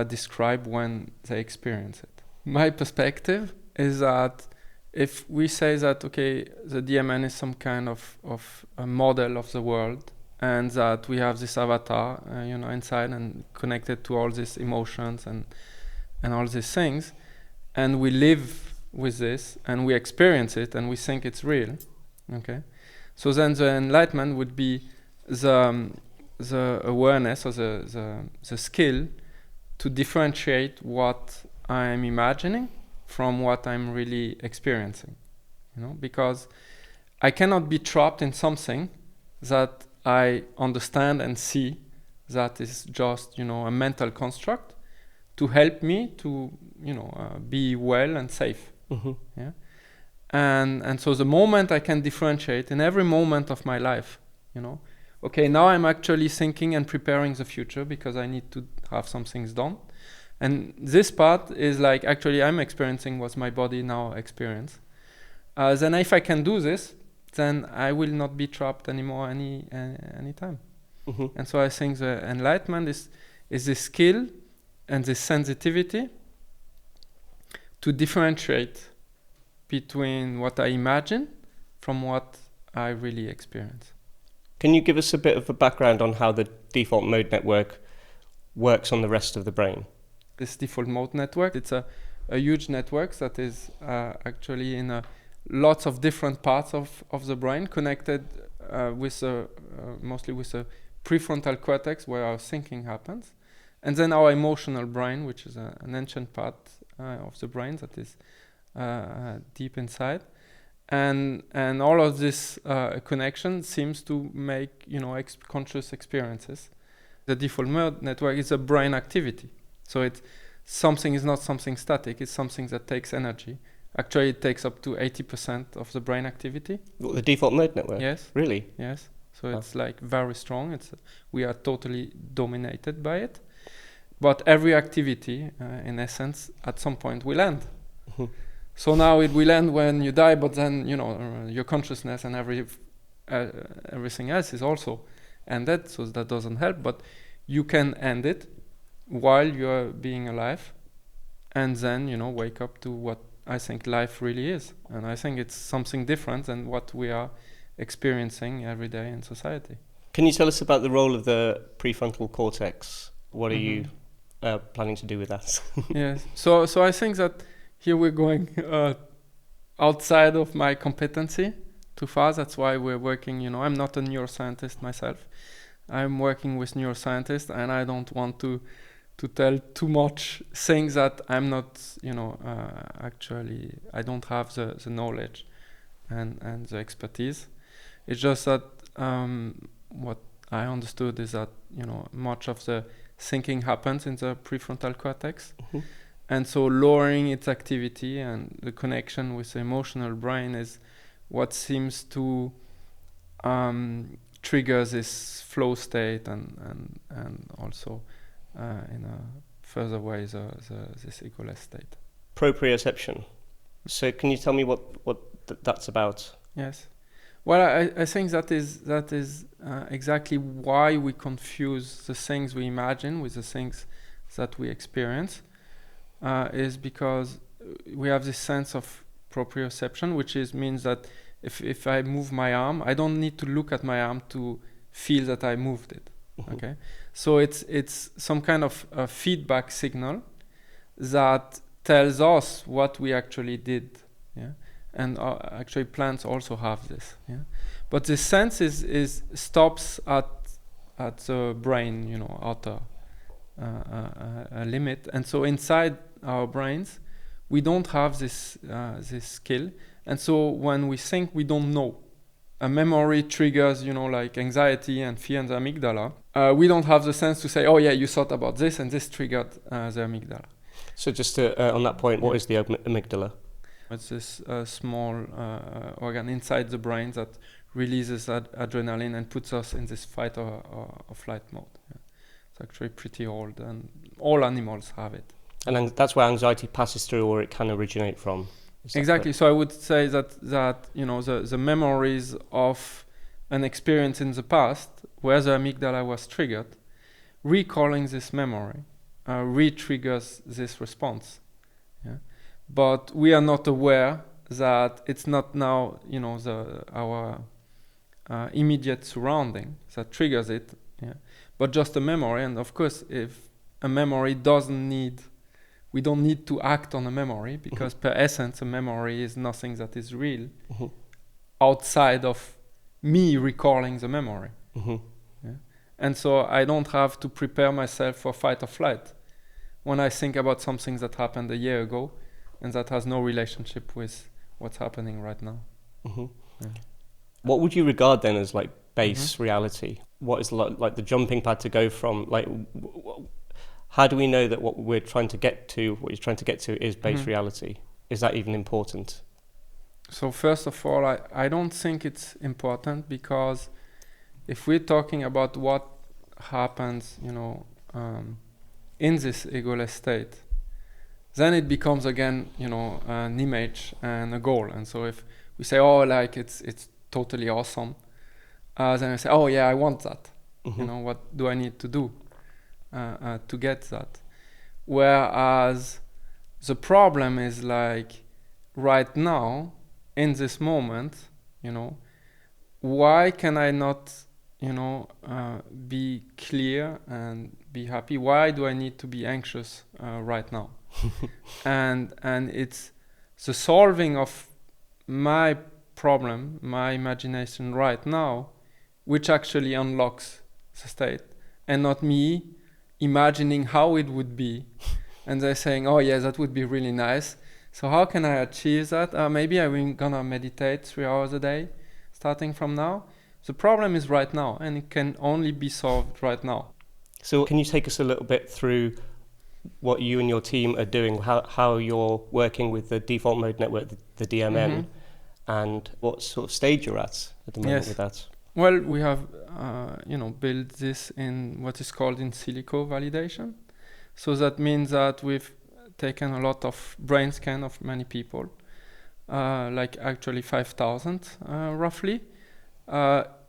describe when they experience it. My perspective is that if we say that, okay, the DMN is some kind of a model of the world, and that we have this avatar, inside and connected to all these emotions and all these things, and we live with this and we experience it and we think it's real, okay? So then the enlightenment would be the awareness or the skill to differentiate what I'm imagining from what I'm really experiencing, because I cannot be trapped in something that I understand and see that is just, a mental construct to help me to, be well and safe. Yeah. And so the moment I can differentiate in every moment of my life, okay, now I'm actually thinking and preparing the future because I need to have some things done. And this part is like, actually I'm experiencing what my body now experiences. Then if I can do this, then I will not be trapped anymore any time. And so I think the enlightenment is the skill and the sensitivity to differentiate between what I imagine from what I really experience. Can you give us a bit of a background on how the default mode network works on the rest of the brain? This default mode network, it's a huge network that is actually in lots of different parts of the brain, connected with mostly with the prefrontal cortex where our thinking happens, and then our emotional brain, which is an ancient part of the brain that is deep inside, and all of this connection seems to make conscious experiences. The default mode network is a brain activity, so it's something is not something static. It's something that takes energy. Actually, it takes up to 80% of the brain activity. What, the default mode network? Yes. Really? Yes. So it's like very strong. We are totally dominated by it. But every activity, in essence, at some point will end. So now it will end when you die, but then your consciousness and everything else is also ended. So that doesn't help. But you can end it while you're being alive, and then wake up to what I think life really is. And I think it's something different than what we are experiencing every day in society. Can you tell us about the role of the prefrontal cortex? What are you planning to do with that? Yes. So I think that here we're going outside of my competency too far. That's why we're working, I'm not a neuroscientist myself. I'm working with neuroscientists, and I don't want to tell too much things that I'm not, actually, I don't have the knowledge and the expertise. It's just that what I understood is that, much of the thinking happens in the prefrontal cortex. And so lowering its activity and the connection with the emotional brain is what seems to trigger this flow state and also in a further way this egoless state. Proprioception. So can you tell me what that's about? Yes. Well, I think that is exactly why we confuse the things we imagine with the things that we experience, is because we have this sense of proprioception, which means that if I move my arm, I don't need to look at my arm to feel that I moved it. Okay, so it's some kind of a feedback signal that tells us what we actually did. Yeah, and actually plants also have this. Yeah, but the sense is stops at the brain, outer a limit, and so inside our brains we don't have this skill, and so when we think, we don't know. A memory triggers, like anxiety and fear in the amygdala. We don't have the sense to say, oh yeah, you thought about this and this triggered the amygdala. So just on that point, what is the amygdala? It's this small organ inside the brain that releases adrenaline and puts us in this fight or flight mode. Yeah. It's actually pretty old, and all animals have it. And that's where anxiety passes through, or it can originate from. Exactly. So I would say that the memories of an experience in the past where the amygdala was triggered, recalling this memory re-triggers this response. Yeah? But we are not aware that it's not now our immediate surrounding that triggers it, but just a memory. And of course, if a memory we don't need to act on a memory, because per essence a memory is nothing that is real outside of me recalling the memory. Yeah? And so I don't have to prepare myself for fight or flight when I think about something that happened a year ago and that has no relationship with what's happening right now. Yeah. What would you regard then as like base reality? What is like the jumping pad to go from, like, how do we know that what you're trying to get to is base reality? Is that even important? So first of all, I don't think it's important, because if we're talking about what happens, in this egoless state, then it becomes again, an image and a goal. And so if we say, oh, like it's totally awesome, then I say, oh yeah, I want that. What do I need to do to get that? Whereas the problem is, like, right now, in this moment, why can I not, be clear and be happy? Why do I need to be anxious right now? and it's the solving of my problem, my imagination right now, which actually unlocks the state, and not me imagining how it would be and they're saying, oh yeah, that would be really nice. So how can I achieve that? Maybe I'm gonna meditate 3 hours a day starting from now. The problem is right now, and it can only be solved right now. So can you take us a little bit through what you and your team are doing, how you're working with the default mode network, the DMN, and what sort of stage you're at the moment with that? Well, we have built this in what is called in silico validation. So that means that we've taken a lot of brain scan of many people, like actually 5,000 roughly,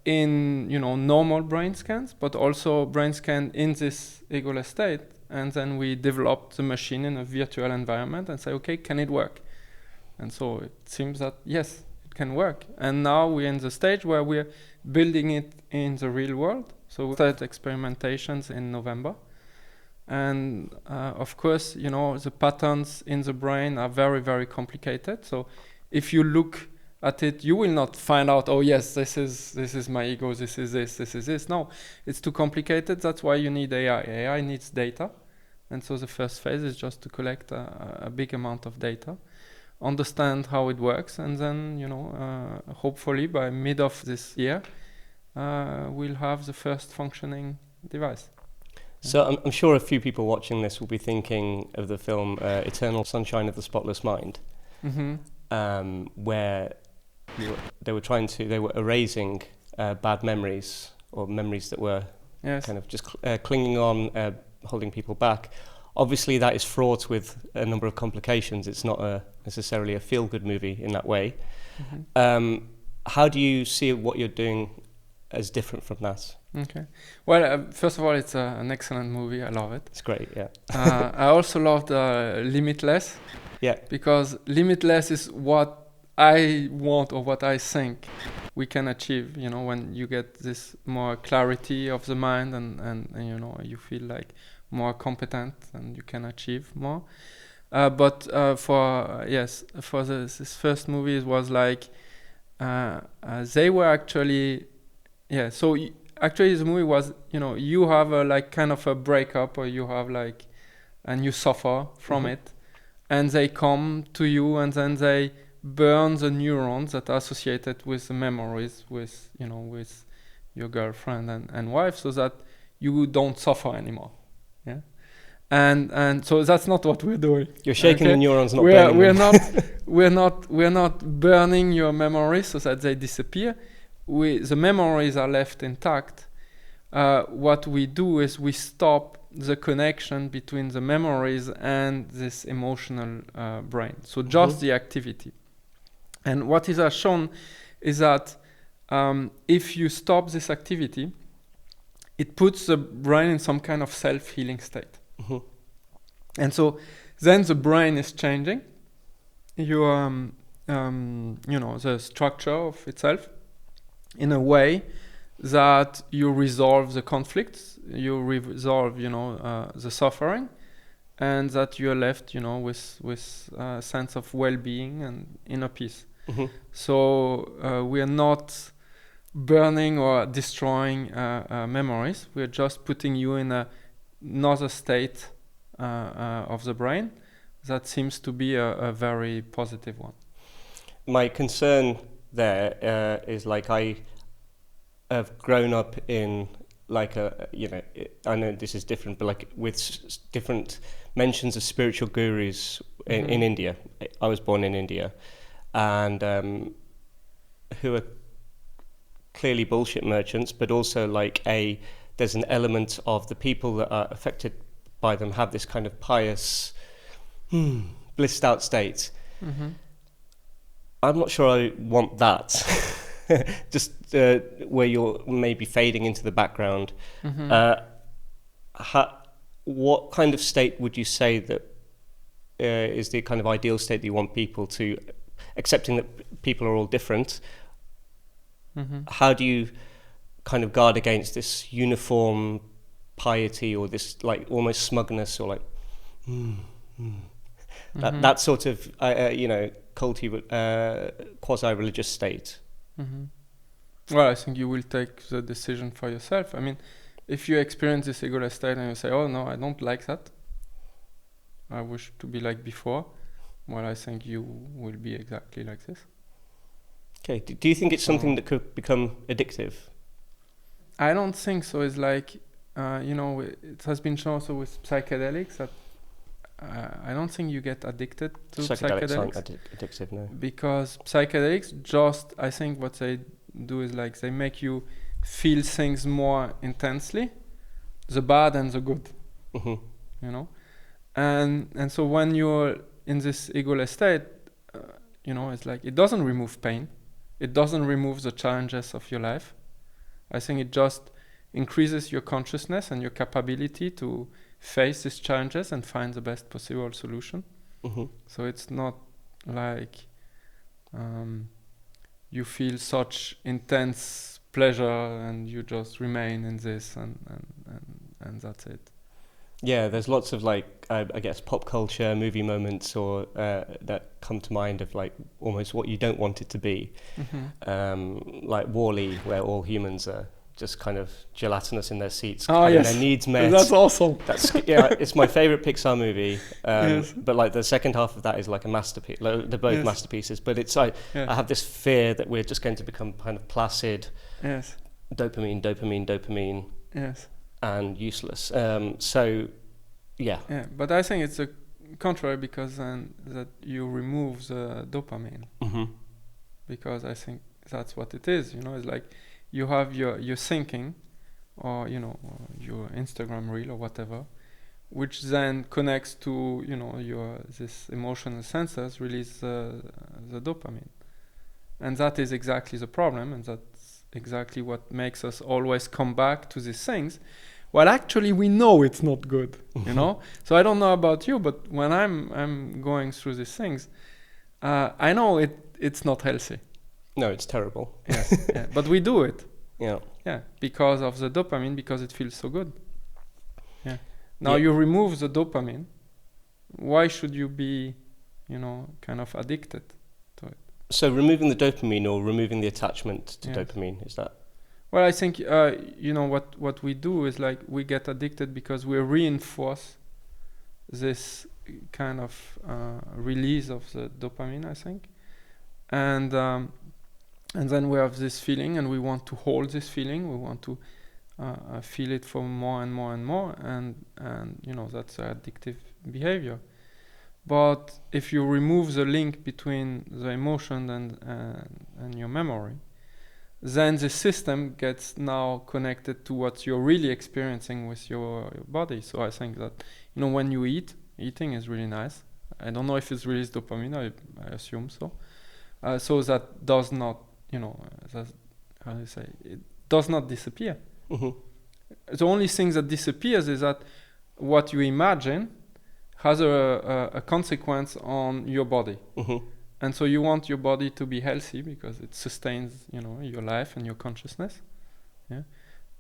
in normal brain scans, but also brain scan in this egoless state. And then we developed the machine in a virtual environment and say, okay, can it work? And so it seems that yes, it can work. And now we're in the stage where we're building it in the real world. So we started experimentations in November. And of course, the patterns in the brain are very, very complicated. So if you look at it, you will not find out, oh yes, this is my ego, this is this. No, it's too complicated. That's why you need AI. AI needs data. And so the first phase is just to collect a big amount of data, understand how it works, and then, hopefully by mid of this year, we'll have the first functioning device. So I'm sure a few people watching this will be thinking of the film Eternal Sunshine of the Spotless Mind, where they were erasing bad memories, or memories that were kind of just clinging on, holding people back. Obviously that is fraught with a number of complications. It's not necessarily a feel-good movie in that way. How do you see what you're doing as different from that? Okay. Well, first of all, it's an excellent movie. I love it. It's great, yeah. I also loved Limitless, Yeah. Because limitless is what I want or what I think we can achieve, you know, when you get this more clarity of the mind and you know, you feel like more competent and you can achieve more. But for this first movie, it was like they were actually, yeah. So actually, the movie was, you know, you have a like kind of a breakup, or you have like, and you suffer from it, and they come to you, and then they burn the neurons that are associated with the memories with, you know, with your girlfriend and wife, so that you don't suffer anymore. Yeah. And so that's not what we're doing. You're shaking the neurons, not we're burning them. we're not burning your memories so that they disappear. The memories are left intact. What we do is we stop the connection between the memories and this emotional brain. So just the activity. And what is shown is that if you stop this activity, it puts the brain in some kind of self-healing state. And so then the brain is changing your you know, the structure of itself in a way that you resolve the conflicts, you resolve, you know, the suffering, and that you're left, you know, with a sense of well-being and inner peace. So we are not burning or destroying memories. We're just putting you in another state of the brain that seems to be a very positive one. My concern there is like I have grown up in like a, you know, I know this is different, but like with different mentions of spiritual gurus in India. I was born in India, and who are clearly bullshit merchants, but also like there's an element of the people that are affected by them have this kind of pious, blissed out state. I'm not sure I want that. Just where you're maybe fading into the background. What kind of state would you say that is the kind of ideal state that you want people to, accepting that people are all different? How do you kind of guard against this uniform piety, or this like almost smugness, or like that sort of you know, culty, quasi-religious state? Well, I think you will take the decision for yourself. I mean, if you experience this egoless state and you say, oh no, I don't like that, I wish to be like before, well, I think you will be exactly like this. Okay, do you think it's something that could become addictive? I don't think so. It's like, you know, it has been shown also with psychedelics that I don't think you get addicted to psychedelics. Aren't addictive, no. Because psychedelics just, I think what they do is like they make you feel things more intensely, the bad and the good, you know? And so when you're in this egoless state, you know, it's like it doesn't remove pain. It doesn't remove the challenges of your life. I think it just increases your consciousness and your capability to face these challenges and find the best possible solution. So it's not like you feel such intense pleasure and you just remain in this and that's it. Yeah, there's lots of like I guess pop culture movie moments or that come to mind of like almost what you don't want it to be, like WALL-E, where all humans are just kind of gelatinous in their seats, having their needs met. That's awesome. That's it's my favorite Pixar movie. But like the second half of that is like a masterpiece. Like, they're both masterpieces, but it's like I have this fear that we're just going to become kind of placid. Dopamine. And useless. Yeah, but I think it's the contrary, because then that you remove the dopamine. Because I think that's what it is. You know, it's like you have your thinking, or you know, your Instagram reel or whatever, which then connects to, you know, this emotional sensors release the dopamine, and that is exactly the problem, and that's exactly what makes us always come back to these things, Well, actually, we know it's not good, you know? So I don't know about you, but when I'm going through these things, I know it's not healthy. No, it's terrible. Yes, yeah. But we do it. Yeah. Yeah, because of the dopamine, because it feels so good. Yeah. Now Yeah. you remove the dopamine. Why should you be, you know, kind of addicted to it? So removing the dopamine or removing the attachment to Yes. dopamine, is that? Well, I think, you know, what we do is like we get addicted because we reinforce this kind of release of the dopamine, I think. And then we have this feeling and we want to hold this feeling. We want to feel it for more and more and more. And you know, that's addictive behavior. But if you remove the link between the emotion and your memory, then the system gets now connected to what you're really experiencing with your body. So I think that, you know, when you eating is really nice. I don't know if it's released dopamine, I assume so. So that does not, you know, how do you say, it does not disappear. Mm-hmm. The only thing that disappears is that what you imagine has a consequence on your body. Mm-hmm. And so you want your body to be healthy because it sustains, you know, your life and your consciousness. Yeah.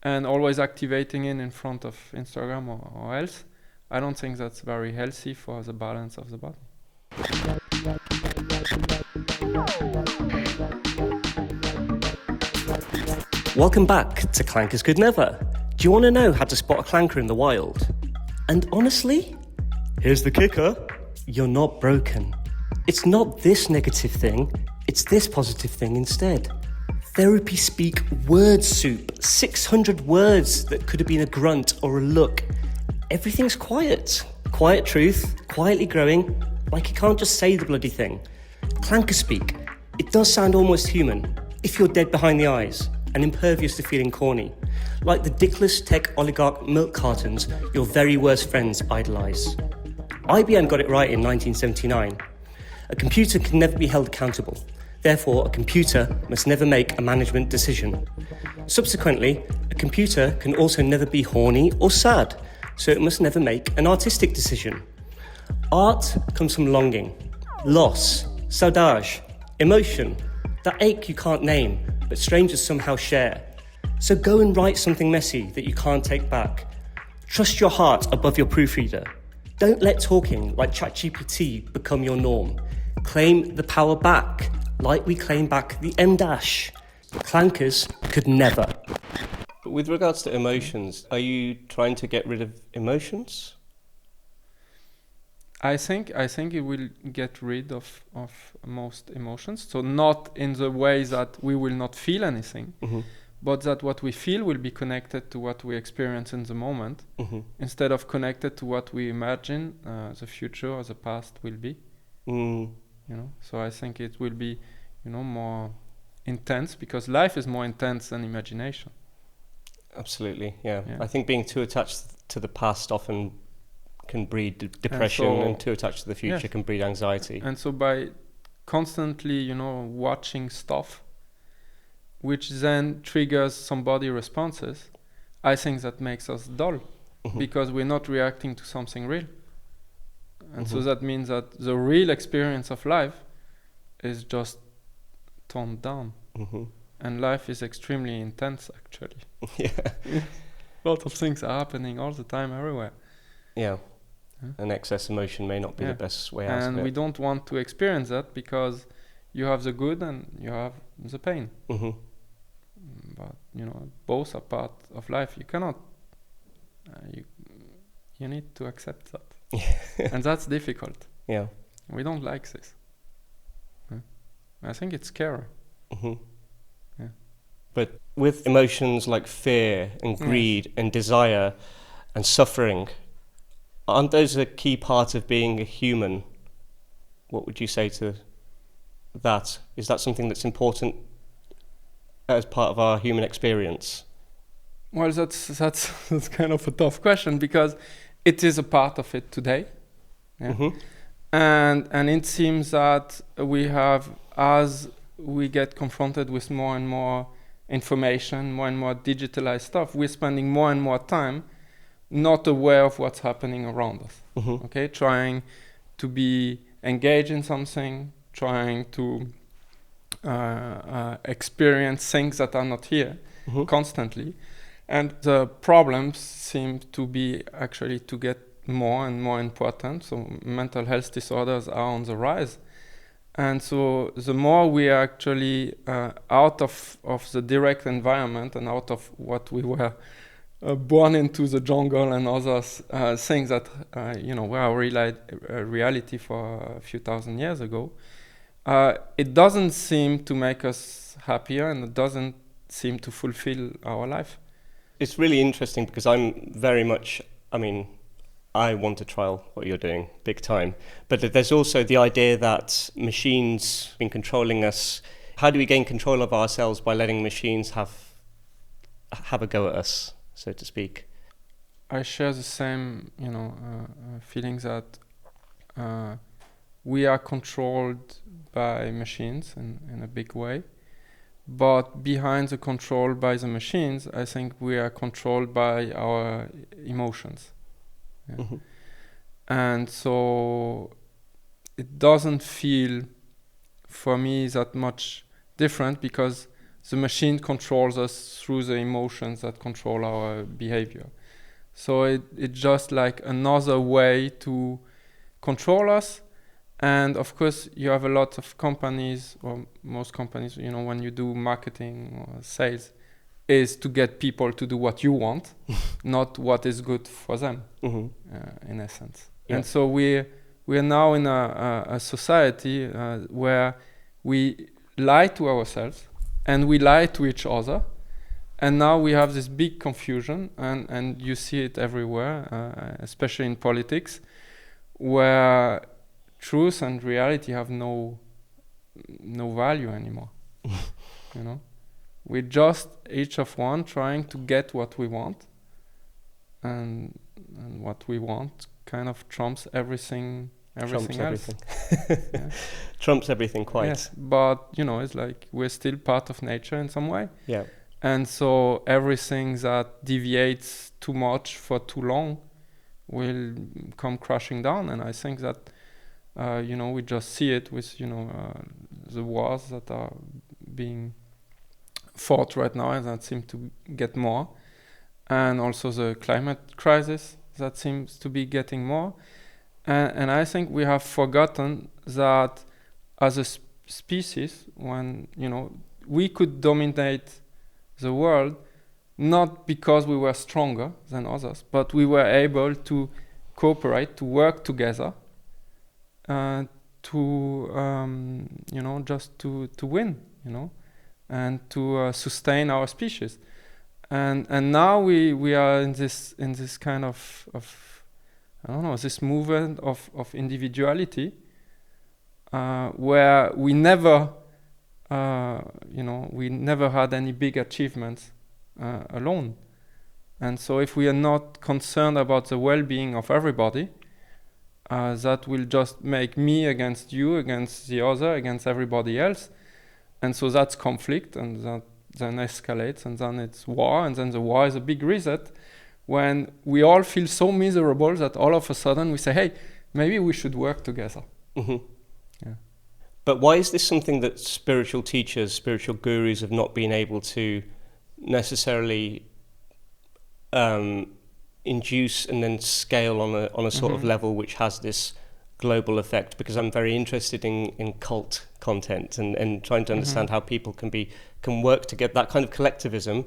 And always activating it in front of Instagram or else, I don't think that's very healthy for the balance of the body. Welcome back to Clankers Could Never. Do you want to know how to spot a clanker in the wild? And honestly, here's the kicker. You're not broken. It's not this negative thing, it's this positive thing instead. Therapy speak word soup, 600 words that could have been a grunt or a look. Everything's quiet. Quiet truth, quietly growing, like you can't just say the bloody thing. Clanker speak, it does sound almost human, if you're dead behind the eyes and impervious to feeling corny. Like the dickless tech oligarch milk cartons your very worst friends idolise. IBM got it right in 1979. A computer can never be held accountable. Therefore, a computer must never make a management decision. Subsequently, a computer can also never be horny or sad, so it must never make an artistic decision. Art comes from longing, loss, saudade, emotion, that ache you can't name, but strangers somehow share. So go and write something messy that you can't take back. Trust your heart above your proofreader. Don't let talking like ChatGPT become your norm. Claim the power back, like we claim back the M-dash. Clankers could never. With regards to emotions, are you trying to get rid of emotions? I think it will get rid of most emotions. So not in the way that we will not feel anything, Mm-hmm. but that what we feel will be connected to what we experience in the moment, Mm-hmm. instead of connected to what we imagine the future or the past will be. Mm. You know, so I think it will be, you know, more intense because life is more intense than imagination. Absolutely, yeah. Yeah. I think being too attached to the past often can breed depression, and too attached to the future yes. can breed anxiety. And so by constantly, you know, watching stuff, which then triggers some body responses, I think that makes us dull Mhm. because we're not reacting to something real. And so Mhm. that means that the real experience of life is just toned down. Mhm. And life is extremely intense, actually. Yeah. A lot of things are happening all the time, everywhere. Yeah. Yeah. An excess emotion may not be Yeah. the best way out And of we it. don't want to experience that because you have the good and you have the pain. Mhm. But, you know, both are part of life. You cannot, you need to accept that. And that's difficult. Yeah. We don't like this. I think it's scary. Mhm. Yeah. But with emotions like fear and greed and desire and suffering, aren't those a key part of being a human? What would you say to that? Is that something that's important as part of our human experience? Well, that's kind of a tough question because it is a part of it today. Yeah. Mhm. And it seems that we have, as we get confronted with more and more information, more and more digitalized stuff, we're spending more and more time not aware of what's happening around us. Okay, trying to be engaged in something, trying to experience things that are not here constantly. And the problems seem to be actually to get more and more important. So mental health disorders are on the rise. And so the more we are actually out of the direct environment and out of what we were born into, the jungle and other things that were our reality for a few thousand years ago, it doesn't seem to make us happier, and it doesn't seem to fulfill our life. It's really interesting because I'm very much, I want to trial what you're doing big time. But there's also the idea that machines have been controlling us. How do we gain control of ourselves by letting machines have a go at us, so to speak? I share the same, feelings that we are controlled by machines in a big way. But behind the control by the machines, I think we are controlled by our emotions. Yeah. And so it doesn't feel for me that much different, because the machine controls us through the emotions that control our behavior. So it's just like another way to control us. And of course, you have a lot of companies, or most companies, when you do marketing or sales, is to get people to do what you want, not what is good for them, in essence. Yeah. And so we are now in a society where we lie to ourselves and we lie to each other. And now we have this big confusion, and you see it everywhere, especially in politics, where truth and reality have no value anymore. We're just each of one trying to get what we want, and what we want kind of trumps everything else. Yeah. Trumps everything quite. Yes, but it's like we're still part of nature in some way. Yeah. And so everything that deviates too much for too long will come crashing down. And I think that we just see it with the wars that are being fought right now, and that seem to get more, and also the climate crisis that seems to be getting more. And I think we have forgotten that as a species, when we could dominate the world, not because we were stronger than others, but we were able to cooperate, to work together, just to win, and to sustain our species. And now we are in this kind of I don't know, this movement of individuality, where we never had any big achievements alone. And so if we are not concerned about the well-being of everybody, that will just make me against you, against the other, against everybody else. And so that's conflict, and that then escalates, and then it's war, and then the war is a big reset, when we all feel so miserable that all of a sudden we say, hey, maybe we should work together. Mm-hmm. Yeah. But why is this something that spiritual teachers, spiritual gurus have not been able to necessarily induce and then scale on a sort of level which has this global effect? Because I'm very interested in cult content and trying to understand how people can work to get that kind of collectivism,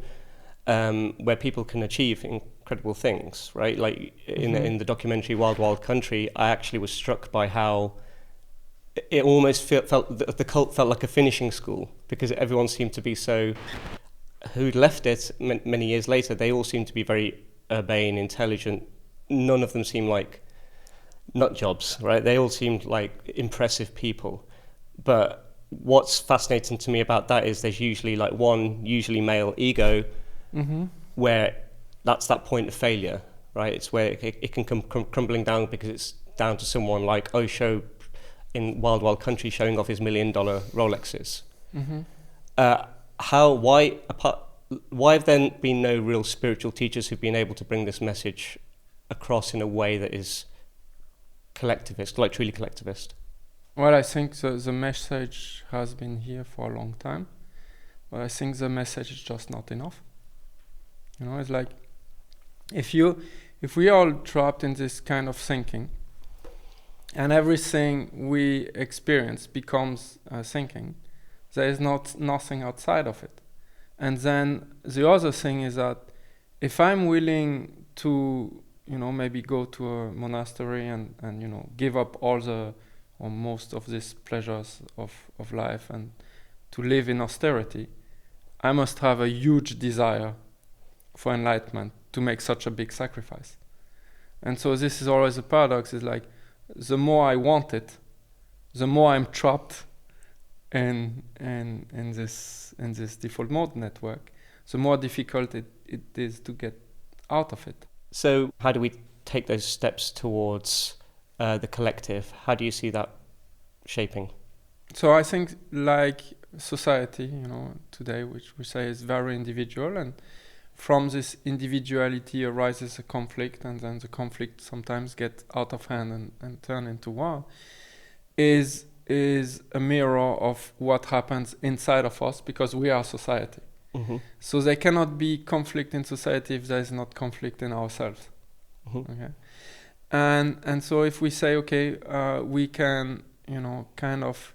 where people can achieve incredible things, right? Like in the documentary Wild Wild Country, I actually was struck by how it almost felt the cult felt like a finishing school, because everyone seemed to be so, who'd left it many years later, they all seemed to be very urbane, intelligent. None of them seemed like nut jobs, right? They all seemed like impressive people. But what's fascinating to me about that is there's usually like one, usually male ego, where that's that point of failure, right? It's where it can come crumbling down, because it's down to someone like Osho in Wild Wild Country showing off his $1 million Rolexes. Why have there been no real spiritual teachers who've been able to bring this message across in a way that is collectivist, like truly collectivist? Well, I think the message has been here for a long time, but I think the message is just not enough. You know, it's like if we all trapped in this kind of thinking, and everything we experience becomes thinking, there is nothing outside of it. And then the other thing is that if I'm willing to, maybe go to a monastery and give up all or most of these pleasures of life and to live in austerity, I must have a huge desire for enlightenment to make such a big sacrifice. And so this is always a paradox, is like, the more I want it, the more I'm trapped in this default mode network, the more difficult it is to get out of it. So how do we take those steps towards the collective? How do you see that shaping? So I think, like society, today, which we say is very individual, and from this individuality arises a conflict, and then the conflict sometimes gets out of hand and turn into war, is a mirror of what happens inside of us, because we are society. Mm-hmm. So there cannot be conflict in society if there is not conflict in ourselves. Mm-hmm. Okay, and so if we say, okay, we can kind of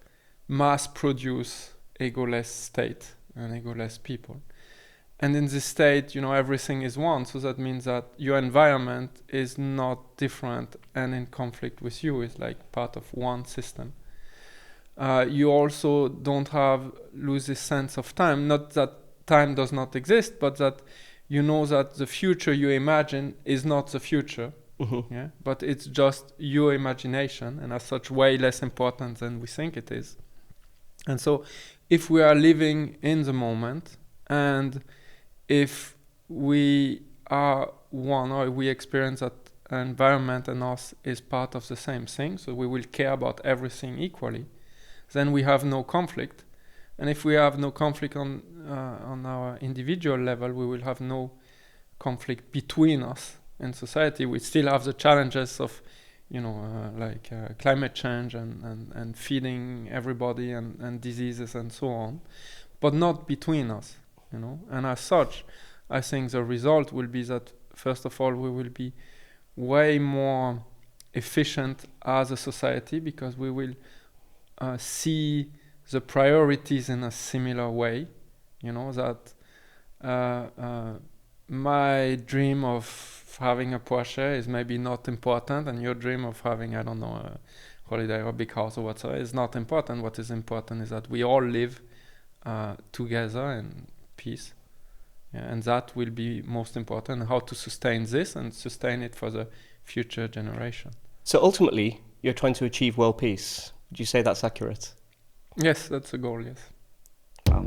mass produce egoless state and egoless people, and in this state everything is one, so that means that your environment is not different and in conflict with you, it's like part of one system. You also don't lose this sense of time, not that time does not exist, but that that the future you imagine is not the future. Mm-hmm. Yeah, but it's just your imagination, and as such way less important than we think it is. And so if we are living in the moment, and if we are one, or we experience that environment and us is part of the same thing, so we will care about everything equally, then we have no conflict. And if we have no conflict on our individual level, we will have no conflict between us in society. We still have the challenges of climate change and feeding everybody and diseases and so on, but not between us. And as such, I think the result will be that, first of all, we will be way more efficient as a society, because we will see the priorities in a similar way. That my dream of having a Porsche is maybe not important, and your dream of having, I don't know, a holiday or a big house or whatsoever is not important. What is important is that we all live together in peace. Yeah, and that will be most important, how to sustain this and sustain it for the future generation. So ultimately, you're trying to achieve world peace. Would you say that's accurate? Yes, that's a goal, yes. Wow.